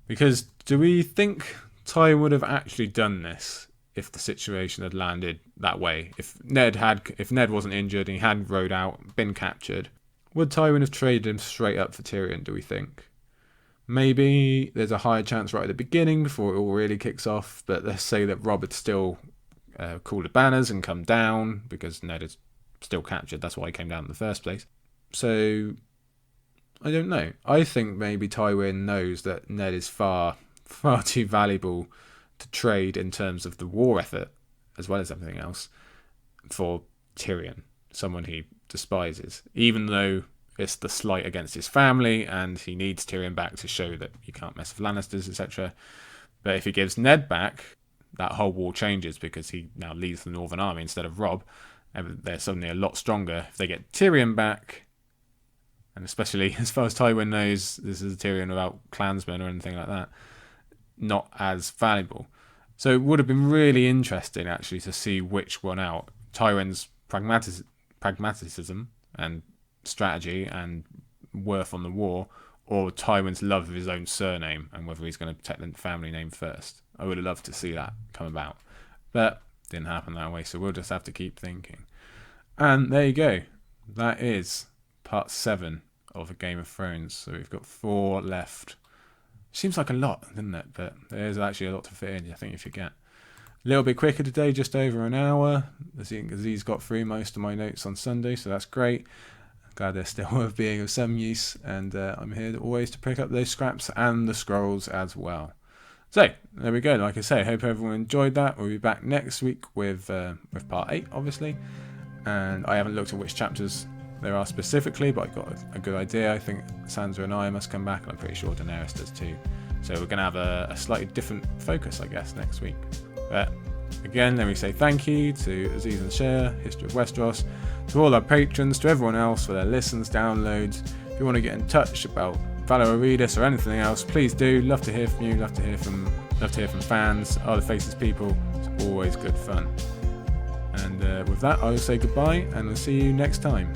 Because do we think Tywin would have actually done this if the situation had landed that way? If Ned wasn't injured and he hadn't rode out, been captured, would Tywin have traded him straight up for Tyrion, do we think? Maybe there's a higher chance right at the beginning before it all really kicks off, but let's say that Robert still called the banners and come down because Ned is still captured. That's why he came down in the first place. So, I don't know. I think maybe Tywin knows that Ned is far too valuable to trade in terms of the war effort, as well as everything else, for Tyrion, someone he despises, even though it's the slight against his family and he needs Tyrion back to show that you can't mess with Lannisters, etc. But if he gives Ned back, that whole war changes because he now leads the Northern Army instead of Robb, and they're suddenly a lot stronger. If they get Tyrion back, and especially as far as Tywin knows, this is a Tyrion without clansmen or anything like that, not as valuable. So it would have been really interesting, actually, to see which one out. Tywin's pragmatism and strategy and worth on the war, or Tywin's love of his own surname and whether he's going to protect the family name first. I would have loved to see that come about. But didn't happen that way, so we'll just have to keep thinking. And there you go. That is part 7 of A Game of Thrones. So we've got 4 left. Seems like a lot, doesn't it? But there's actually a lot to fit in, I think you forget. A little bit quicker today, just over an hour. Aziz got through most of my notes on Sunday, so that's great. Glad they're still worth being of some use, and I'm here always to pick up those scraps and the scrolls as well. So there we go. Like I say, hope everyone enjoyed that. We'll be back next week with part 8, obviously, and I haven't looked at which chapters there are specifically, but I got a good idea. I think Sansa and Arya must come back, and I'm pretty sure Daenerys does too. So we're going to have a slightly different focus, I guess, next week. But again, let me say thank you to Aziz and Share, History of Westeros, to all our patrons, to everyone else for their listens, downloads. If you want to get in touch about Valar Rereadis or anything else, please do. Love to hear from you. Love to hear from fans, other faces, people. It's always good fun. And with that, I will say goodbye, and I'll see you next time.